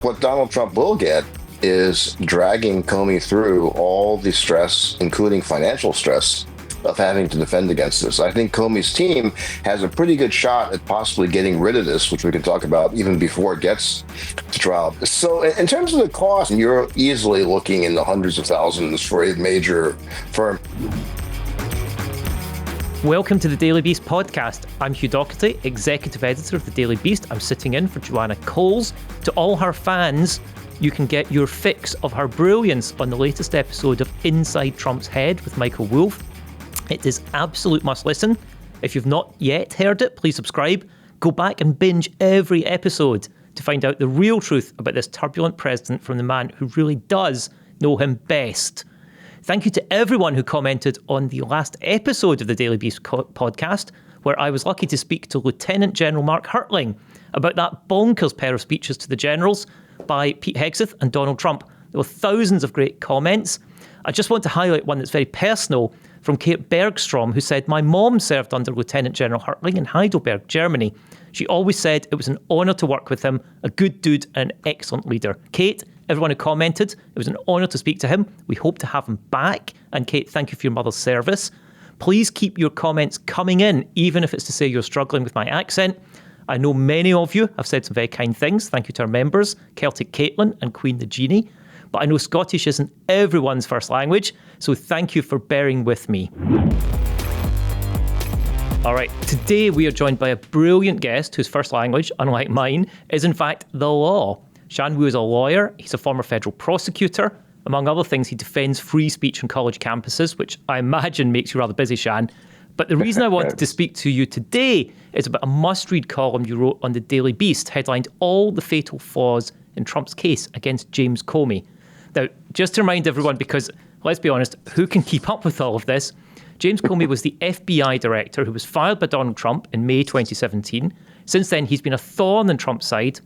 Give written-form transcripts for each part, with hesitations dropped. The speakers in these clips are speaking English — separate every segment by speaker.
Speaker 1: What Donald Trump will get is dragging Comey through all the stress, including financial stress, of having to defend against this. I think Comey's team has a pretty good shot at possibly getting rid of this, which we can talk about even before it gets to trial. So in terms of the cost, you're easily looking in the hundreds of thousands for a major firm.
Speaker 2: Welcome to the Daily Beast podcast. I'm Hugh Dougherty, executive editor of the Daily Beast. I'm sitting in for Joanna Coles. To all her fans, you can get your fix of her brilliance on the latest episode of Inside Trump's Head with Michael Wolff. It is absolute must listen. If you've not yet heard it, please subscribe. Go back and binge every episode to find out the real truth about this turbulent president from the man who really does know him best. Thank you to everyone who commented on the last episode of the Daily Beast podcast, where I was lucky to speak to Lieutenant General Mark Hertling about that bonkers pair of speeches to the generals by Pete Hegseth and Donald Trump. There were thousands of great comments. I just want to highlight one that's very personal from Kate Bergstrom, who said, "My mom served under Lieutenant General Hertling in Heidelberg, Germany. She always said it was an honour to work with him, a good dude and an excellent leader." Kate, everyone who commented, it was an honour to speak to him. We hope to have him back. And Kate, thank you for your mother's service. Please keep your comments coming in, even if it's to say you're struggling with my accent. I know many of you have said some very kind things. Thank you to our members, Celtic Caitlin and Queen the Genie. But I know Scottish isn't everyone's first language, so thank you for bearing with me. All right, today we are joined by a brilliant guest whose first language, unlike mine, is in fact the law. Shan Wu is a lawyer. He's a former federal prosecutor. Among other things, he defends free speech on college campuses, which I imagine makes you rather busy, Shan. But the reason I wanted to speak to you today is about a must-read column you wrote on the Daily Beast, headlined "All the Fatal Flaws in Trump's Case Against James Comey." Now, just to remind everyone, because let's be honest, who can keep up with all of this? James Comey was the FBI director who was fired by Donald Trump in May 2017. Since then, he's been a thorn in Trump's side.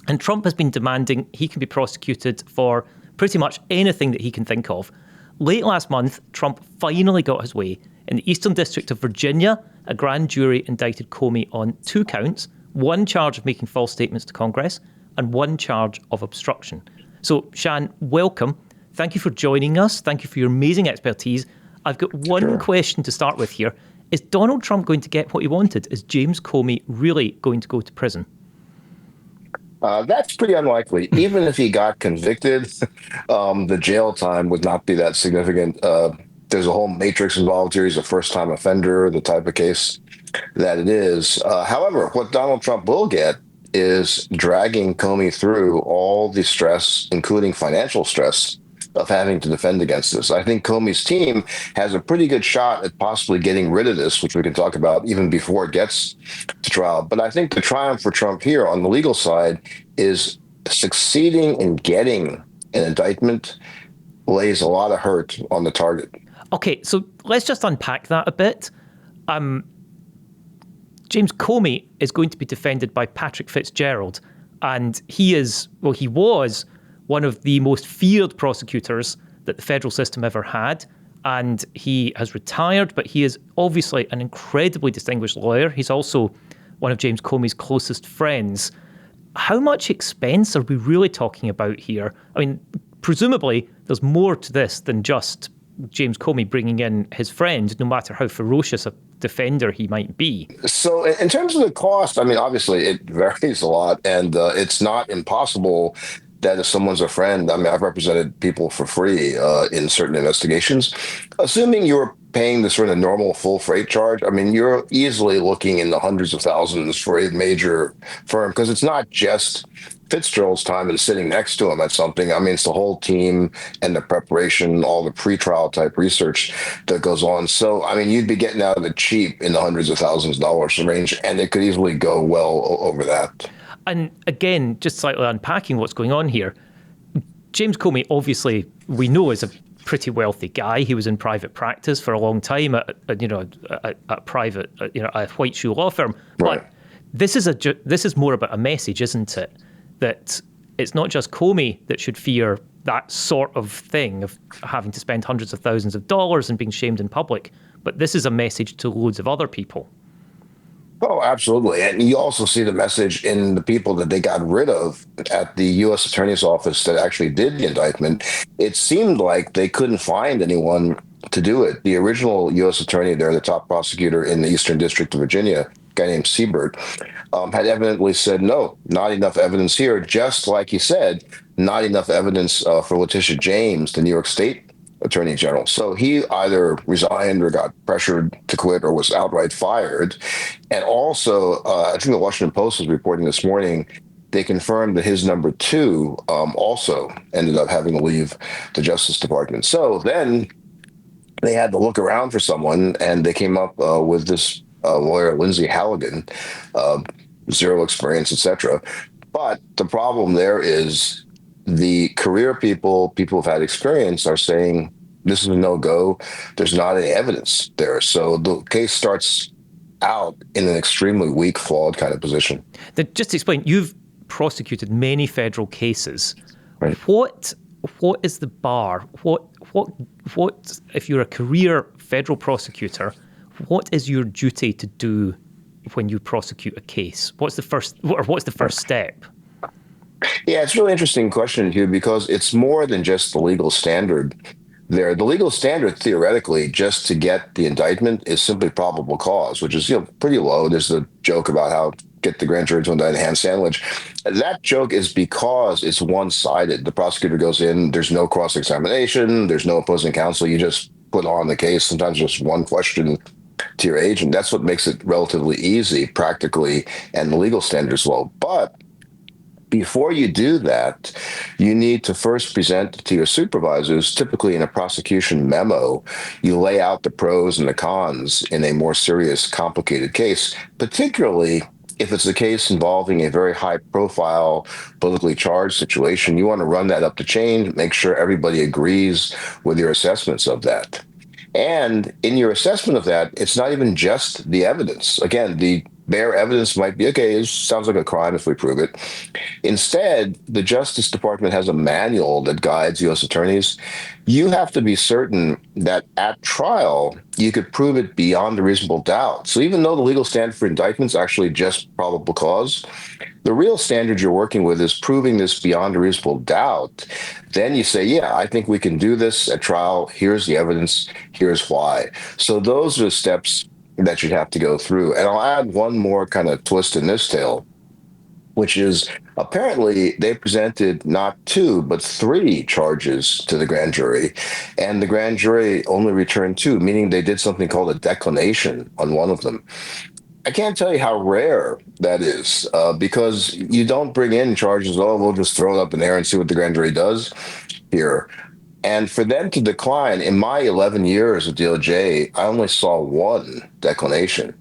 Speaker 2: And Trump has been demanding he can be prosecuted for pretty much anything that he can think of. Late last month, Trump finally got his way. In the Eastern District of Virginia, a grand jury indicted Comey on 2 counts, 1 charge of making false statements to Congress and 1 charge of obstruction. So, Shan, welcome. Thank you for joining us. Thank you for your amazing expertise. I've got one question to start with here. Is Donald Trump going to get what he wanted? Is James Comey really going to go to prison?
Speaker 1: That's pretty unlikely. Even if he got convicted, the jail time would not be that significant. There's a whole matrix involved here. He's a first-time offender, the type of case that it is. However, what Donald Trump will get is dragging Comey through all the stress, including financial stress, of having to defend against this. I think Comey's team has a pretty good shot at possibly getting rid of this, which we can talk about even before it gets to trial. But I think the triumph for Trump here on the legal side is succeeding in getting an indictment lays a lot of hurt on the target.
Speaker 2: Okay, so let's just unpack that a bit. James Comey is going to be defended by Patrick Fitzgerald, and he was one of the most feared prosecutors that the federal system ever had, and he has retired, but he is obviously an incredibly distinguished lawyer. He's also one of James Comey's closest friends. How much expense are we really talking about here? I mean, presumably there's more to this than just James Comey bringing in his friend, no matter how ferocious a defender he might be.
Speaker 1: So in terms of the cost, I mean, obviously it varies a lot, and it's not impossible that if someone's a friend, I mean, I've represented people for free in certain investigations. Assuming you're paying the sort of normal full freight charge, I mean, you're easily looking in the hundreds of thousands for a major firm, because it's not just Fitzgerald's time and sitting next to him at something. I mean, it's the whole team and the preparation, all the pretrial type research that goes on. So, I mean, you'd be getting out of the cheap in the hundreds of thousands of dollars range, and it could easily go well over that.
Speaker 2: And again, just slightly unpacking what's going on here, James Comey, obviously, we know is a pretty wealthy guy. He was in private practice for a long time at a white shoe law firm.
Speaker 1: Right.
Speaker 2: But this is more about a message, isn't it? That it's not just Comey that should fear that sort of thing of having to spend hundreds of thousands of dollars and being shamed in public, but this is a message to loads of other people.
Speaker 1: Oh, absolutely. And you also see the message in the people that they got rid of at the U.S. Attorney's Office that actually did the indictment. It seemed like they couldn't find anyone to do it. The original U.S. Attorney there, the top prosecutor in the Eastern District of Virginia, a guy named Siebert, had evidently said, no, not enough evidence here. Just like he said, not enough evidence for Letitia James, the New York State Attorney General. So he either resigned or got pressured to quit or was outright fired. And also, I think the Washington Post was reporting this morning, they confirmed that his number two also ended up having to leave the Justice Department. So then they had to look around for someone, and they came up with this lawyer, Lindsey Halligan, zero experience, etc. But the problem there is the career people who've had experience are saying this is a no-go. There's not any evidence there. So the case starts out in an extremely weak, flawed kind of position.
Speaker 2: Now, just to explain, you've prosecuted many federal cases.
Speaker 1: Right.
Speaker 2: What is the bar? What if you're a career federal prosecutor, what is your duty to do when you prosecute a case? What's the first step?
Speaker 1: Yeah, it's a really interesting question, Hugh, because it's more than just the legal standard there. The legal standard, theoretically, just to get the indictment is simply probable cause, which is pretty low. There's the joke about how get the grand jury to indict a ham sandwich. That joke is because it's one-sided. The prosecutor goes in, there's no cross-examination, there's no opposing counsel. You just put on the case, sometimes just one question to your agent. That's what makes it relatively easy, practically, and the legal standard is low. But before you do that, you need to first present to your supervisors, typically in a prosecution memo. You lay out the pros and the cons in a more serious, complicated case, particularly if it's a case involving a very high-profile, politically charged situation. You want to run that up the chain, make sure everybody agrees with your assessments of that. And in your assessment of that, it's not even just the evidence. Again, the bare evidence might be, okay, it sounds like a crime if we prove it. Instead, the Justice Department has a manual that guides U.S. attorneys. You have to be certain that at trial, you could prove it beyond a reasonable doubt. So even though the legal standard for indictment is actually just probable cause, the real standard you're working with is proving this beyond a reasonable doubt. Then you say, yeah, I think we can do this at trial. Here's the evidence. Here's why. So those are the steps that you'd have to go through. And I'll add one more kind of twist in this tale, which is apparently they presented not two, but three charges to the grand jury. And the grand jury only returned two, meaning they did something called a declination on one of them. I can't tell you how rare that is because you don't bring in charges, oh, we'll just throw it up in the air and see what the grand jury does here. And for them to decline, in my 11 years at DOJ, I only saw one declination.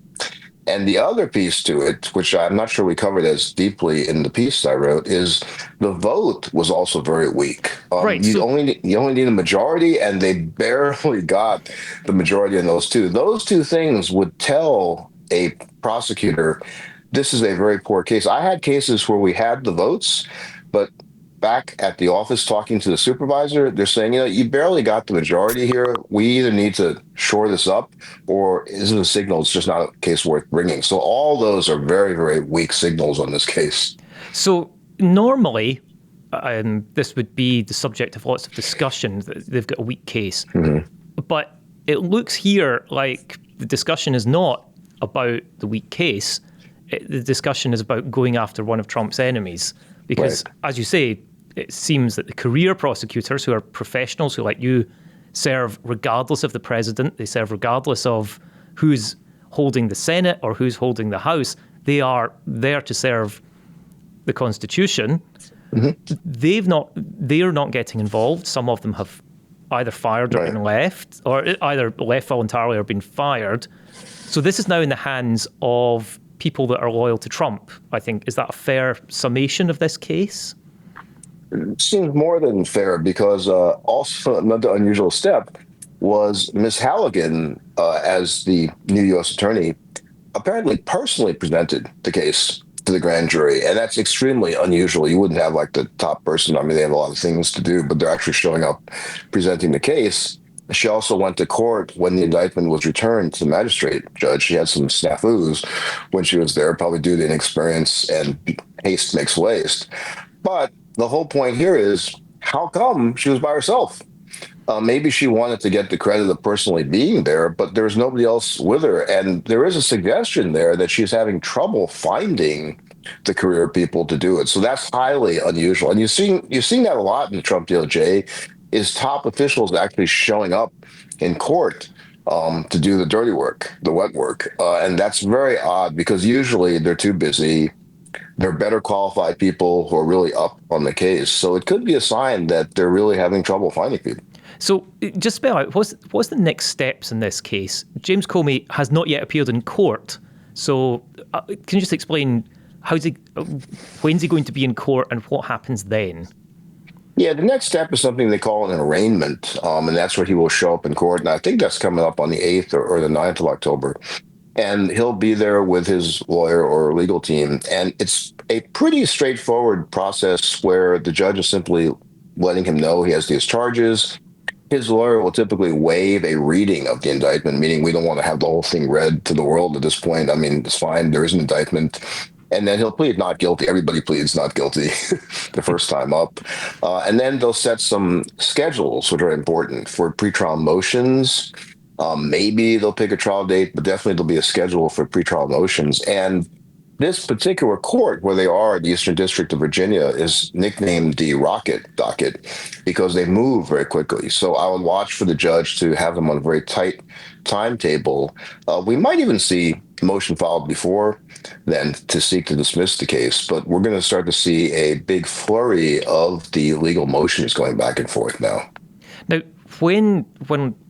Speaker 1: And the other piece to it, which I'm not sure we covered as deeply in the piece I wrote, is the vote was also very weak.
Speaker 2: Right.
Speaker 1: You only need a majority, and they barely got the majority in those two. Those two things would tell a prosecutor, this is a very poor case. I had cases where we had the votes, but back at the office talking to the supervisor, they're saying, you barely got the majority here. We either need to shore this up, or is it a signal it's just not a case worth bringing? So all those are very, very weak signals on this case.
Speaker 2: So normally, this would be the subject of lots of discussion. They've got a weak case. Mm-hmm. But it looks here like the discussion is not about the weak case. The discussion is about going after one of Trump's enemies. Because, right, as you say, it seems that the career prosecutors, who are professionals who, like you, serve regardless of the president, they serve regardless of who's holding the Senate or who's holding the House, they are there to serve the Constitution. Mm-hmm. They're not getting involved. Some of them have either fired or been left, or either left voluntarily or been fired. So this is now in the hands of people that are loyal to Trump, I think. Is that a fair summation of this case?
Speaker 1: It seems more than fair, because also another unusual step was Ms. Halligan, as the new U.S. attorney, apparently personally presented the case to the grand jury. And that's extremely unusual. You wouldn't have like the top person. I mean, they have a lot of things to do, but they're actually showing up presenting the case. She also went to court when the indictment was returned to the magistrate judge. She had some snafus when she was there, probably due to inexperience, and haste makes waste. But the whole point here is, how come she was by herself? Maybe she wanted to get the credit of personally being there, but there was nobody else with her. And there is a suggestion there that she's having trouble finding the career people to do it. So that's highly unusual. And you've seen that a lot in the Trump DOJ, is top officials actually showing up in court to do the dirty work, the wet work. And that's very odd, because usually they're too busy. They're better qualified people who are really up on the case. So it could be a sign that they're really having trouble finding people.
Speaker 2: So just spell out, what's the next steps in this case? James Comey has not yet appeared in court. So can you just explain when's he going to be in court and what happens then?
Speaker 1: Yeah, the next step is something they call an arraignment, and that's where he will show up in court. And I think that's coming up on the 8th or the 9th of October. And he'll be there with his lawyer or legal team. And it's a pretty straightforward process where the judge is simply letting him know he has these charges. His lawyer will typically waive a reading of the indictment, meaning we don't want to have the whole thing read to the world at this point. I mean, it's fine. There is an indictment. And then he'll plead not guilty. Everybody pleads not guilty the first time up. And then they'll set some schedules, which are important for pretrial motions. Maybe they'll pick a trial date, but definitely there'll be a schedule for pretrial motions. And this particular court, where they are in the Eastern District of Virginia, is nicknamed the Rocket Docket because they move very quickly. So I would watch for the judge to have them on a very tight timetable. We might even see motion filed before then to seek to dismiss the case, but we're going to start to see a big flurry of the legal motions going back and forth now.
Speaker 2: Now, when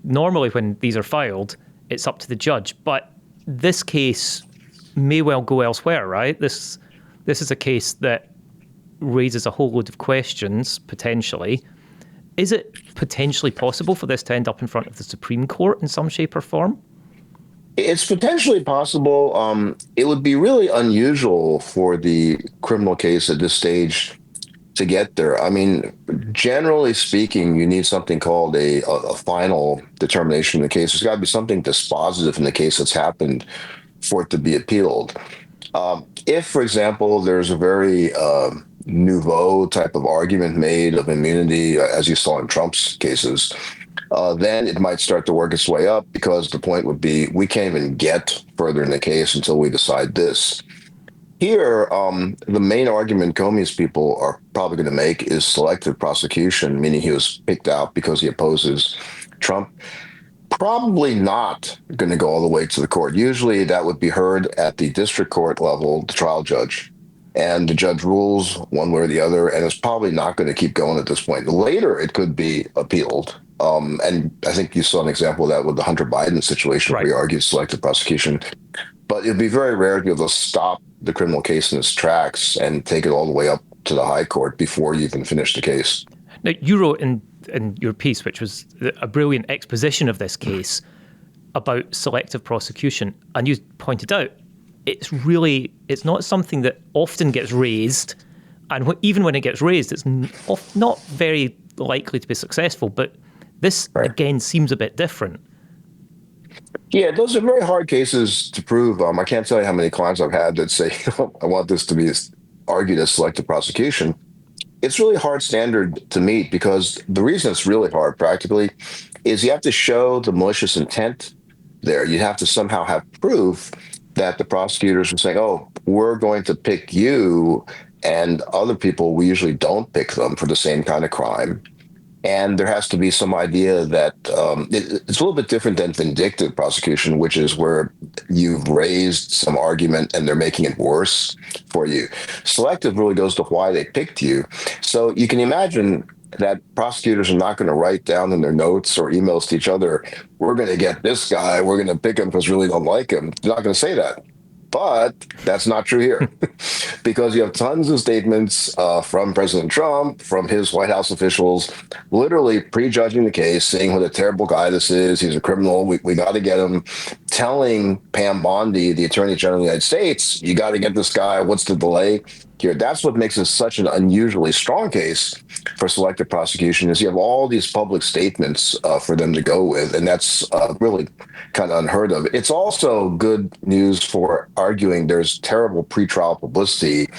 Speaker 2: normally when these are filed, it's up to the judge, but this case may well go elsewhere, right? This is a case that raises a whole load of questions, potentially. Is it potentially possible for this to end up in front of the Supreme Court in some shape or form?
Speaker 1: It's potentially possible. It would be really unusual for the criminal case at this stage to get there. I mean, generally speaking, you need something called a final determination in the case. There's got to be something dispositive in the case that's happened for it to be appealed. If, for example, there's a very nouveau type of argument made of immunity, as you saw in Trump's cases, then it might start to work its way up, because the point would be we can't even get further in the case until we decide this. Here, the main argument Comey's people are probably going to make is selective prosecution, meaning he was picked out because he opposes Trump. Probably not going to go all the way to the court. Usually that would be heard at the district court level, the trial judge, and the judge rules one way or the other, and it's probably not going to keep going at this point. Later, it could be appealed. And I think you saw an example of that with the Hunter Biden situation, right, where he argued selective prosecution. But it'd be very rare to be able to stop the criminal case in its tracks and take it all the way up to the high court before you even finish the case.
Speaker 2: Now, you wrote in your piece, which was a brilliant exposition of this case, about selective prosecution, and you pointed out it's not something that often gets raised, and even when it gets raised, it's not very likely to be successful. But this, again, seems a bit different.
Speaker 1: Yeah, those are very hard cases to prove. I can't tell you how many clients I've had that say, I want this to be argued as selective prosecution. It's really hard standard to meet, because the reason it's really hard practically is you have to show the malicious intent there. You have to somehow have proof that the prosecutors are saying, oh, we're going to pick you, and other people, we usually don't pick them for the same kind of crime. And there has to be some idea that it's a little bit different than vindictive prosecution, which is where you've raised some argument and they're making it worse for you. Selective really goes to why they picked you. So you can imagine that prosecutors are not going to write down in their notes or emails to each other, we're going to get this guy, we're going to pick him because we really don't like him. They're not going to say that. But that's not true here, because you have tons of statements from President Trump, from his White House officials, literally prejudging the case, saying what a terrible guy this is. He's a criminal. We got to get him. Telling Pam Bondi, the Attorney General of the United States, you got to get this guy. What's the delay? here. That's what makes it such an unusually strong case for selective prosecution, is you have all these public statements for them to go with, and that's really kind of unheard of. It's also good news for arguing there's terrible pretrial publicity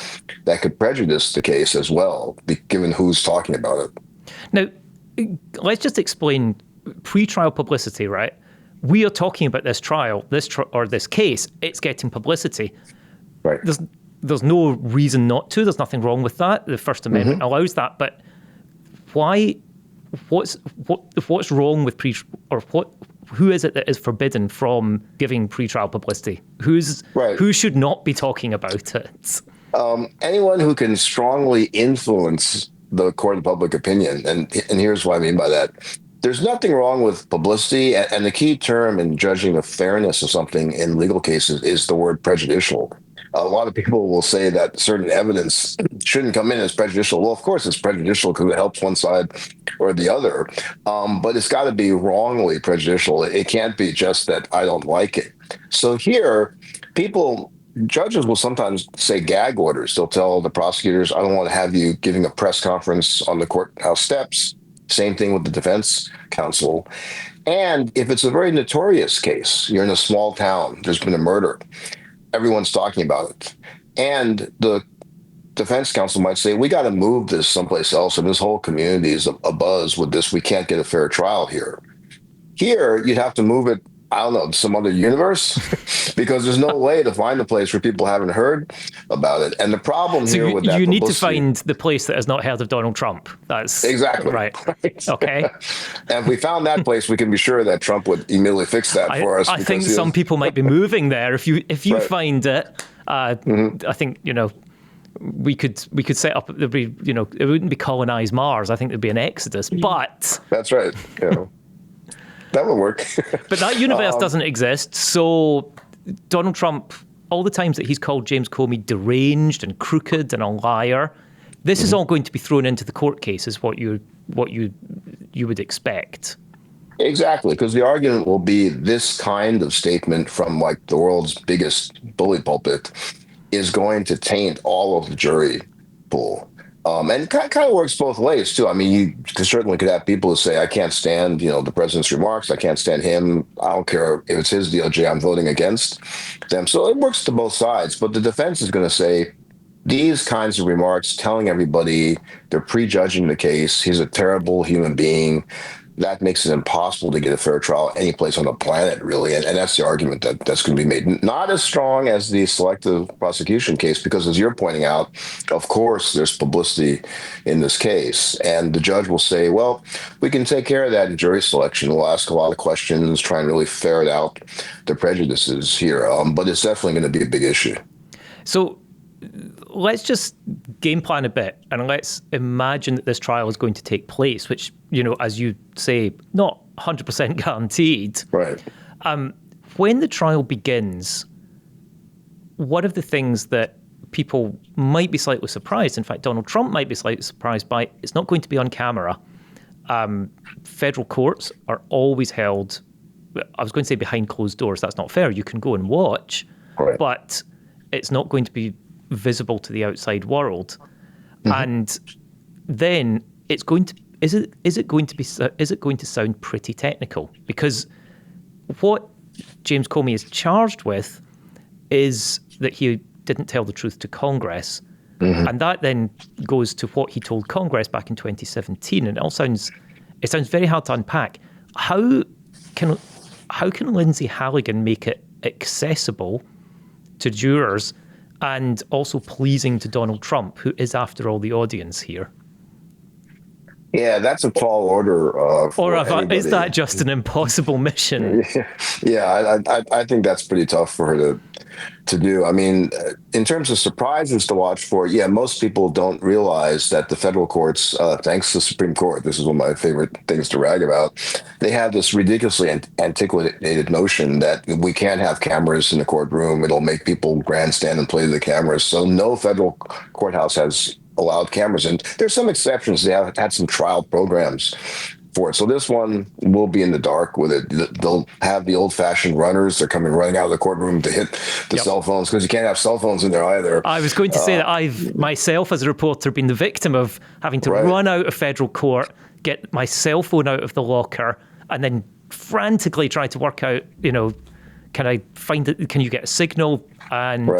Speaker 1: that could prejudice the case as well, given who's talking about it.
Speaker 2: Now, let's just explain pretrial publicity, right? We are talking about this trial, this case. It's getting publicity.
Speaker 1: Right.
Speaker 2: There's no reason not to. There's nothing wrong with that. The First Amendment allows that. But why? What's wrong with who is it that is forbidden from giving pretrial publicity? Who should not be talking about it?
Speaker 1: Anyone who can strongly influence the court of public opinion, and here's what I mean by that. There's nothing wrong with publicity, and the key term in judging the fairness of something in legal cases is the word prejudicial. A lot of people will say that certain evidence shouldn't come in as prejudicial. Well, of course it's prejudicial because it helps one side or the other, but it's got to be wrongly prejudicial. It can't be just that I don't like it. So here, judges will sometimes say gag orders. They'll tell the prosecutors, I don't want to have you giving a press conference on the courthouse steps. Same thing with the defense counsel. And if it's a very notorious case, you're in a small town, there's been a murder, everyone's talking about it. And the defense counsel might say, we got to move this someplace else, and this whole community is abuzz with this. We can't get a fair trial here. Here, you'd have to move it, I don't know, some other universe, because there's no way to find a place where people haven't heard about it. And the problem with that,
Speaker 2: you need to find the place that has not heard of Donald Trump. That's
Speaker 1: exactly
Speaker 2: right. Okay.
Speaker 1: And if we found that place, we can be sure that Trump would immediately fix that for us.
Speaker 2: I think some people might be moving there. If you right. find it, I think we could set up. There'd be it wouldn't be colonize Mars. I think there'd be an exodus. But
Speaker 1: that's right. Yeah. That would work.
Speaker 2: But that universe doesn't exist. So Donald Trump, all the times that he's called James Comey deranged and crooked and a liar, this is all going to be thrown into the court case, is what you would expect.
Speaker 1: Exactly, because the argument will be this kind of statement from like the world's biggest bully pulpit is going to taint all of the jury pool. And it kind of works both ways, too. I mean, you certainly could have people who say, I can't stand, the president's remarks. I can't stand him. I don't care if it's his DOJ. I'm voting against them. So it works to both sides. But the defense is going to say these kinds of remarks, telling everybody they're prejudging the case. He's a terrible human being. That makes it impossible to get a fair trial any place on the planet, really. And that's the argument that's going to be made. Not as strong as the selective prosecution case, because as you're pointing out, of course, there's publicity in this case. And the judge will say, well, we can take care of that in jury selection. We'll ask a lot of questions, try and really ferret out the prejudices here. But it's definitely going to be a big issue.
Speaker 2: So let's just game plan a bit, and let's imagine that this trial is going to take place, which, as you say, not 100% guaranteed.
Speaker 1: Right.
Speaker 2: When the trial begins, one of the things that people might be slightly surprised, in fact, Donald Trump might be slightly surprised by, it's not going to be on camera. Federal courts are always held, I was going to say behind closed doors. That's not fair. You can go and watch, right. But it's not going to be visible to the outside world. And then it's going to is it going to sound pretty technical? Because what James Comey is charged with is that he didn't tell the truth to Congress. And that then goes to what he told Congress back in 2017, and it sounds very hard to unpack. How can Lindsey Halligan make it accessible to jurors and also pleasing to Donald Trump, who is, after all, the audience here?
Speaker 1: Yeah, that's a tall order.
Speaker 2: Is that just an impossible mission?
Speaker 1: Yeah, I think that's pretty tough for her to do. I mean, in terms of surprises to watch for, most people don't realize that the federal courts, thanks to the Supreme Court, this is one of my favorite things to rag about, they have this ridiculously antiquated notion that we can't have cameras in the courtroom. It'll make people grandstand and play to the cameras. So no federal courthouse has allowed cameras. And there's some exceptions. They have had some trial programs for it. So this one will be in the dark with it. They'll have the old-fashioned runners. They're coming running out of the courtroom to hit the cell phones, because you can't have cell phones in there either.
Speaker 2: I was going to say that I've myself, as a reporter, been the victim of having to run out of federal court, get my cell phone out of the locker, and then frantically try to work out, can I find it? Can you get a signal? And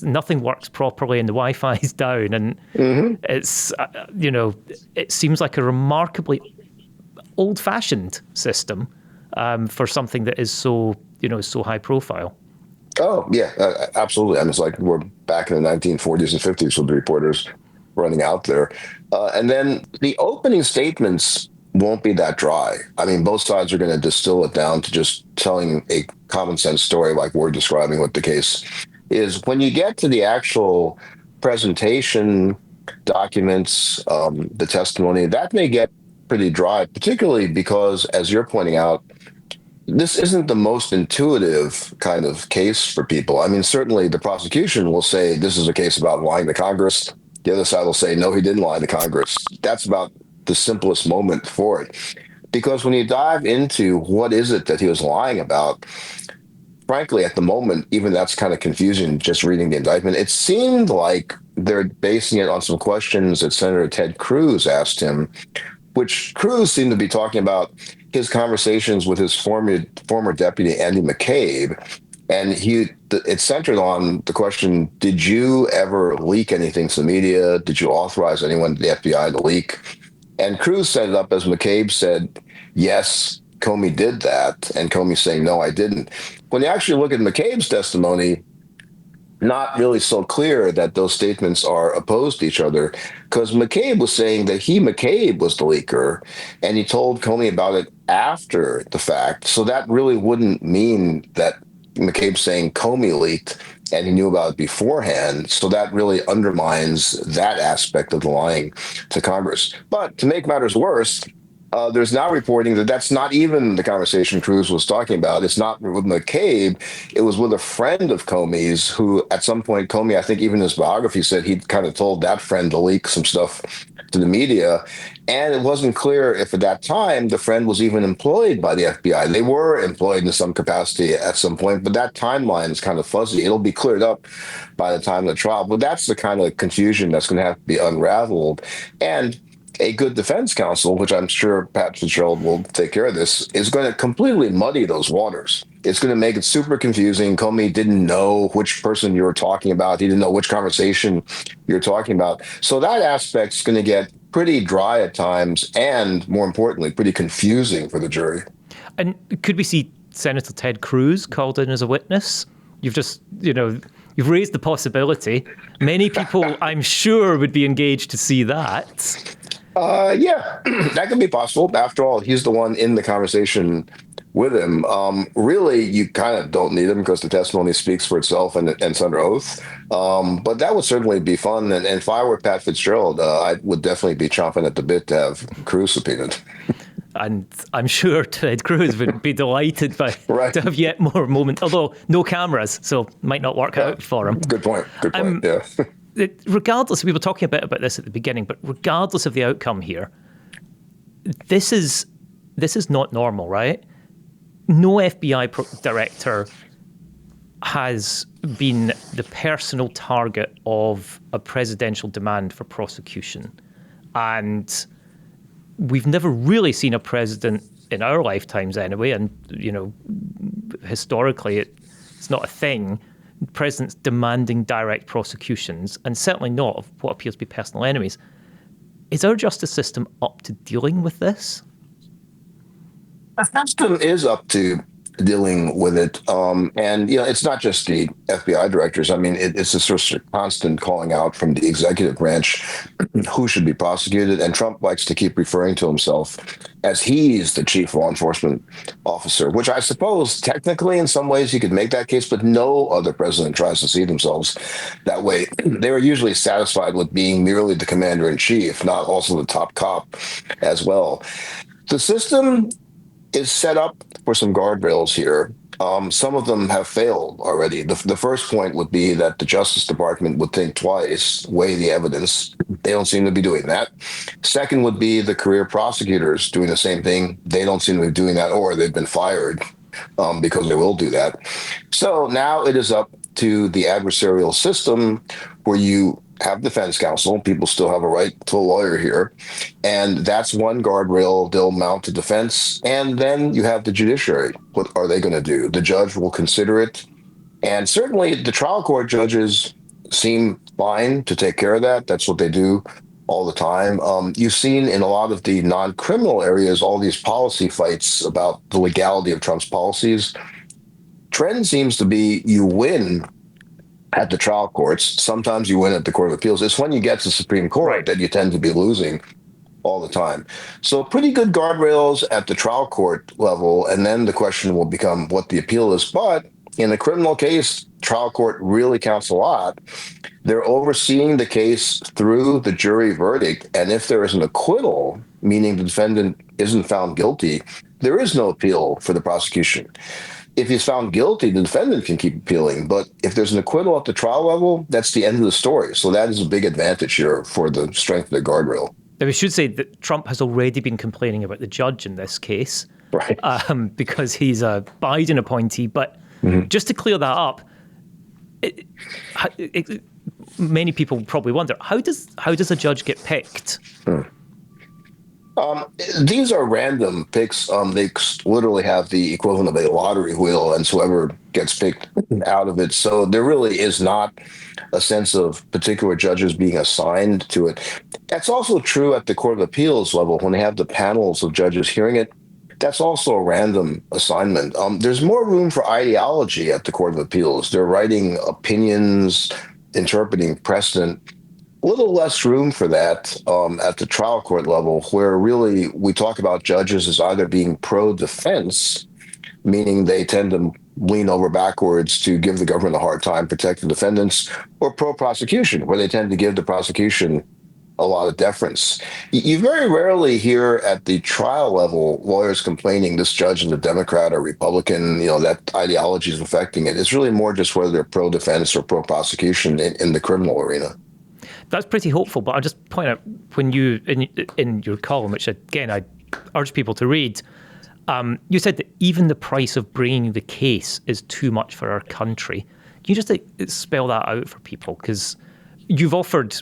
Speaker 2: nothing works properly, and the Wi-Fi is down, and it's it seems like a remarkably old-fashioned system for something that is so so high profile.
Speaker 1: Oh yeah, absolutely. And it's like we're back in the 1940s and 50s with the reporters running out there, and then the opening statements won't be that dry. I mean, both sides are going to distill it down to just telling a common sense story like we're describing what the case is. When you get to the actual presentation documents, the testimony, that may get pretty dry, particularly because, as you're pointing out, this isn't the most intuitive kind of case for people. I mean, certainly the prosecution will say this is a case about lying to Congress. The other side will say, no, he didn't lie to Congress. That's about the simplest moment for it. Because when you dive into what is it that he was lying about, frankly, at the moment, even that's kind of confusing just reading the indictment. It seemed like they're basing it on some questions that Senator Ted Cruz asked him, which Cruz seemed to be talking about his conversations with his former deputy, Andy McCabe. And it centered on the question, did you ever leak anything to the media? Did you authorize anyone, the FBI, to leak? And Cruz set it up as McCabe said, yes, Comey did that. And Comey saying, no, I didn't. When you actually look at McCabe's testimony, not really so clear that those statements are opposed to each other, because McCabe was saying that McCabe was the leaker, and he told Comey about it after the fact. So that really wouldn't mean that McCabe's saying Comey leaked and he knew about it beforehand. So that really undermines that aspect of the lying to Congress. But to make matters worse, there's now reporting that that's not even the conversation Cruz was talking about. It's not with McCabe. It was with a friend of Comey's who, at some point, Comey, I think even his biography said he'd kind of told that friend to leak some stuff to the media. And it wasn't clear if at that time the friend was even employed by the FBI. They were employed in some capacity at some point, but that timeline is kind of fuzzy. It'll be cleared up by the time of the trial. But that's the kind of confusion that's going to have to be unraveled. And a good defense counsel, which I'm sure Pat Fitzgerald will take care of this, is going to completely muddy those waters. It's going to make it super confusing. Comey didn't know which person you were talking about. He didn't know which conversation you're talking about. So that aspect's going to get pretty dry at times and, more importantly, pretty confusing for the jury.
Speaker 2: And could we see Senator Ted Cruz called in as a witness? You've just, you've raised the possibility. Many people, I'm sure, would be engaged to see that.
Speaker 1: Yeah, that could be possible. After all, he's the one in the conversation with him. Really, you kind of don't need him because the testimony speaks for itself and it's under oath. But that would certainly be fun. And if I were Pat Fitzgerald, I would definitely be chomping at the bit to have Cruz subpoenaed.
Speaker 2: And I'm sure Ted Cruz would be delighted to have yet more moments, although no cameras, so might not work out for him.
Speaker 1: Good point. Yeah.
Speaker 2: Regardless, we were talking a bit about this at the beginning, but regardless of the outcome here, this is not normal, right? No FBI director has been the personal target of a presidential demand for prosecution. And we've never really seen a president in our lifetimes anyway, and, historically it's not a thing, presidents demanding direct prosecutions, and certainly not of what appears to be personal enemies. Is our justice system up to dealing with this?
Speaker 1: The system is up to dealing with it. And, it's not just the FBI directors. I mean, it's a sort of constant calling out from the executive branch who should be prosecuted. And Trump likes to keep referring to himself as he's the chief law enforcement officer, which I suppose technically in some ways you could make that case, but no other president tries to see themselves that way. They are usually satisfied with being merely the commander in chief, not also the top cop as well. The system is set up for some guardrails here. Some of them have failed already. The first point would be that the Justice Department would think twice, weigh the evidence. They don't seem to be doing that. Second would be the career prosecutors doing the same thing. They don't seem to be doing that, or they've been fired because they will do that. So now it is up to the adversarial system where you have defense counsel. People still have a right to a lawyer here. And that's one guardrail they'll mount to defense. And then you have the judiciary. What are they going to do? The judge will consider it. And certainly the trial court judges seem fine to take care of that. That's what they do all the time. You've seen in a lot of the non-criminal areas all these policy fights about the legality of Trump's policies. Trend seems to be you win at the trial courts. Sometimes you win at the Court of Appeals. It's when you get to the Supreme Court that you tend to be losing all the time. So pretty good guardrails at the trial court level. And then the question will become what the appeal is. But in a criminal case, trial court really counts a lot. They're overseeing the case through the jury verdict. And if there is an acquittal, meaning the defendant isn't found guilty, there is no appeal for the prosecution. If he's found guilty, the defendant can keep appealing. But if there's an acquittal at the trial level, that's the end of the story. So that is a big advantage here for the strength of the guardrail.
Speaker 2: Now, we should say that Trump has already been complaining about the judge in this case,
Speaker 1: right?
Speaker 2: Because he's a Biden appointee. But just to clear that up, many people probably wonder, how does a judge get picked?
Speaker 1: These are random picks. They literally have the equivalent of a lottery wheel, and whoever gets picked out of it. So there really is not a sense of particular judges being assigned to it. That's also true at the Court of Appeals level when they have the panels of judges hearing it. That's also a random assignment. There's more room for ideology at the Court of Appeals. They're writing opinions, interpreting precedent. A little less room for that at the trial court level, where really we talk about judges as either being pro-defense, meaning they tend to lean over backwards to give the government a hard time, protect the defendants, or pro-prosecution, where they tend to give the prosecution a lot of deference. You very rarely hear at the trial level lawyers complaining this judge is a Democrat or Republican, that ideology is affecting it. It's really more just whether they're pro-defense or pro-prosecution in the criminal arena.
Speaker 2: That's pretty hopeful, but I'll just point out when you, in your column, which again I urge people to read, you said that even the price of bringing the case is too much for our country. Can you just spell that out for people? Because you've offered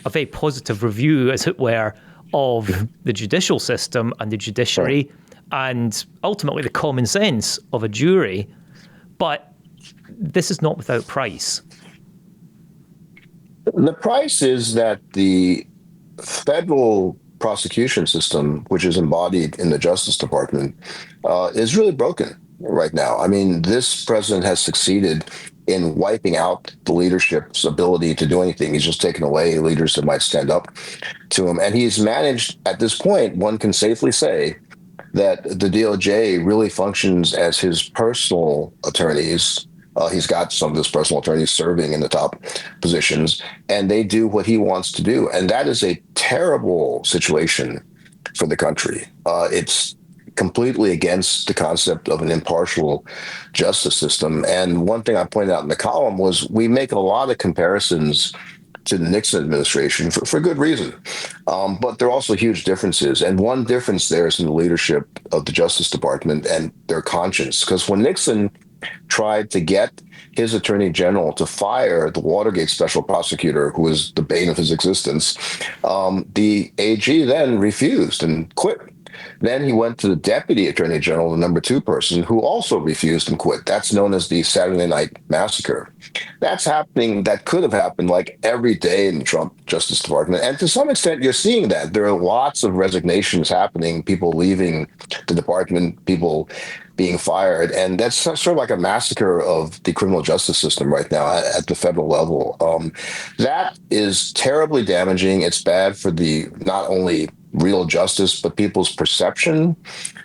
Speaker 2: a very positive review, as it were, of the judicial system and the judiciary and ultimately the common sense of a jury, but this is not without price.
Speaker 1: The price is that the federal prosecution system, which is embodied in the Justice Department, is really broken right now. I mean, this president has succeeded in wiping out the leadership's ability to do anything. He's just taken away leaders that might stand up to him. And he's managed, at this point, one can safely say that the DOJ really functions as his personal attorneys. He's got some of his personal attorneys serving in the top positions, and they do what he wants to do. And that is a terrible situation for the country. It's completely against the concept of an impartial justice system. And one thing I pointed out in the column was we make a lot of comparisons to the Nixon administration for good reason. But there are also huge differences. And one difference there is in the leadership of the Justice Department and their conscience. Because when Nixon tried to get his attorney general to fire the Watergate special prosecutor, who was the bane of his existence, the AG then refused and quit. Then he went to the deputy attorney general, the number 2 person, who also refused and quit. That's known as the Saturday Night Massacre. That's happening. That could have happened like every day in the Trump Justice Department. And to some extent, you're seeing that. There are lots of resignations happening, people leaving the department, people being fired. And that's sort of like a massacre of the criminal justice system right now at the federal level. That is terribly damaging. It's bad for the not only real justice, but people's perception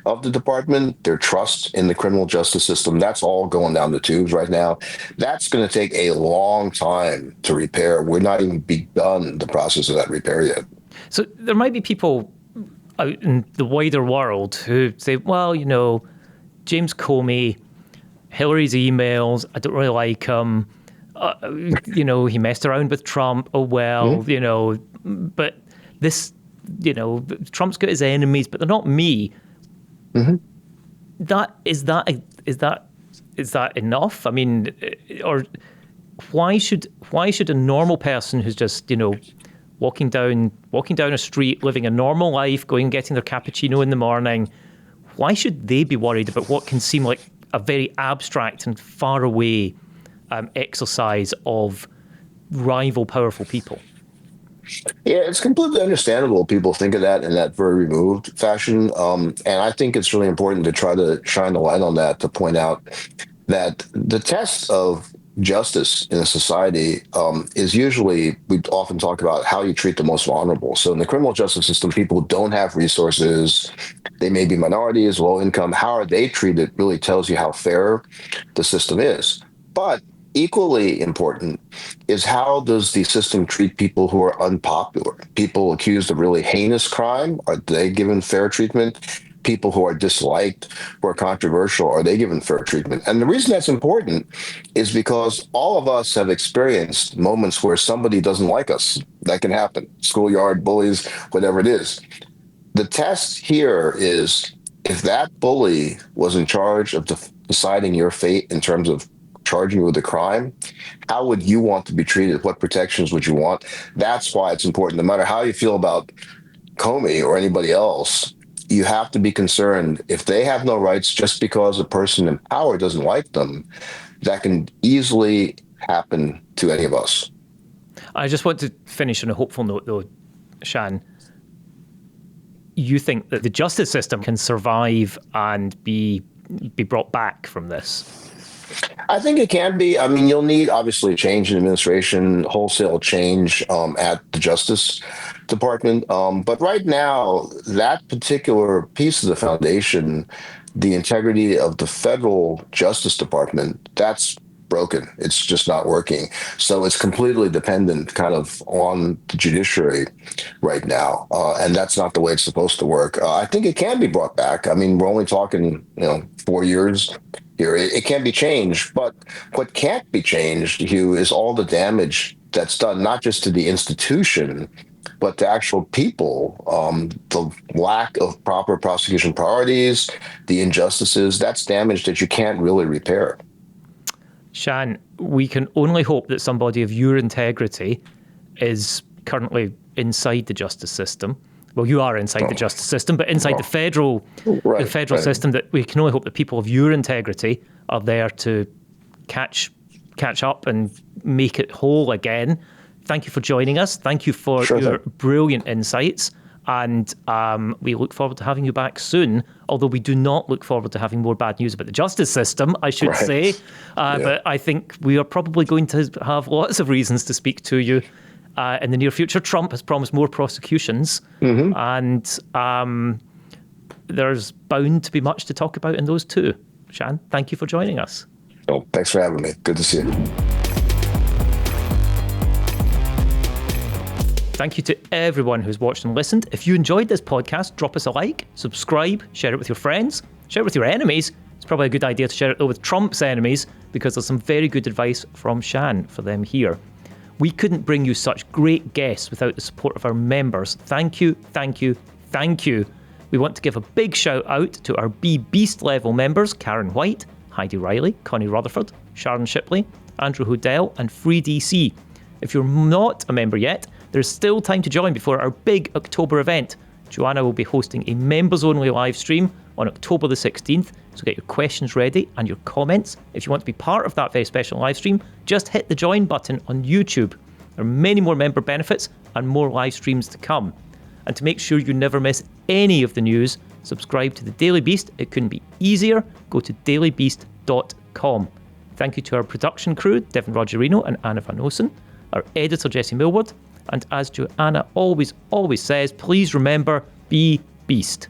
Speaker 1: of the department, their trust in the criminal justice system. That's all going down the tubes right now. That's going to take a long time to repair. We're not even begun the process of that repair yet.
Speaker 2: So there might be people out in the wider world who say, well, James Comey, Hillary's emails, I don't really like him. He messed around with Trump. Oh, well, but this Trump's got his enemies, but they're not me.
Speaker 1: Mm-hmm.
Speaker 2: Is that enough? I mean, or why should a normal person who's just walking down a street, living a normal life, going and getting their cappuccino in the morning, why should they be worried about what can seem like a very abstract and far away exercise of rival powerful people?
Speaker 1: Yeah, it's completely understandable people think of that in that very removed fashion. And I think it's really important to try to shine the light on that, to point out that the test of justice in a society is usually, we often talk about how you treat the most vulnerable. So in the criminal justice system, people who don't have resources, they may be minorities, low income, how are they treated really tells you how fair the system is. But equally important is how does the system treat people who are unpopular, people accused of really heinous crime? Are they given fair treatment? People who are disliked, who are controversial, are they given fair treatment? And the reason that's important is because all of us have experienced moments where somebody doesn't like us. That can happen. Schoolyard bullies, whatever it is. The test here is if that bully was in charge of deciding your fate in terms of charging you with a crime, how would you want to be treated? What protections would you want? That's why it's important. No matter how you feel about Comey or anybody else, you have to be concerned if they have no rights just because a person in power doesn't like them. That can easily happen to any of us.
Speaker 2: I just want to finish on a hopeful note, though, Shan. You think that the justice system can survive and be brought back from this?
Speaker 1: I think it can be. I mean, you'll need obviously change in administration, wholesale change at the Justice Department. But right now, that particular piece of the foundation, the integrity of the federal Justice Department, that's broken. It's just not working. So it's completely dependent kind of on the judiciary right now. And that's not the way it's supposed to work. I think it can be brought back. I mean, we're only talking, 4 years here. It can be changed. But what can't be changed, Hugh, is all the damage that's done, not just to the institution, but to actual people, the lack of proper prosecution priorities, the injustices, that's damage that you can't really repair.
Speaker 2: Shan, we can only hope that somebody of your integrity is currently inside the justice system. Well, you are inside the justice system, but inside the federal system, that we can only hope that people of your integrity are there to catch up and make it whole again. Thank you for joining us. Thank you for your brilliant insights. And we look forward to having you back soon, although we do not look forward to having more bad news about the justice system, I should say. But I think we are probably going to have lots of reasons to speak to you in the near future. Trump has promised more prosecutions, and there's bound to be much to talk about in those too. Shan, thank you for joining us.
Speaker 1: Oh, thanks for having me. Good to see you.
Speaker 2: Thank you to everyone who's watched and listened. If you enjoyed this podcast, drop us a like, subscribe, share it with your friends, share it with your enemies. It's probably a good idea to share it though with Trump's enemies, because there's some very good advice from Shan for them here. We couldn't bring you such great guests without the support of our members. Thank you, thank you, thank you. We want to give a big shout out to our B Beast level members, Karen White, Heidi Riley, Connie Rutherford, Sharon Shipley, Andrew Hodell, and Free DC. If you're not a member yet, there's still time to join before our big October event. Joanna will be hosting a members-only live stream on October the 16th, so get your questions ready and your comments. If you want to be part of that very special live stream, just hit the join button on YouTube. There are many more member benefits and more live streams to come. And to make sure you never miss any of the news, subscribe to the Daily Beast. It couldn't be easier. Go to dailybeast.com. Thank you to our production crew, Devin Rogerino and Anna Van Osen, our editor, Jesse Millward, and as Joanna always says, please remember, be Beast.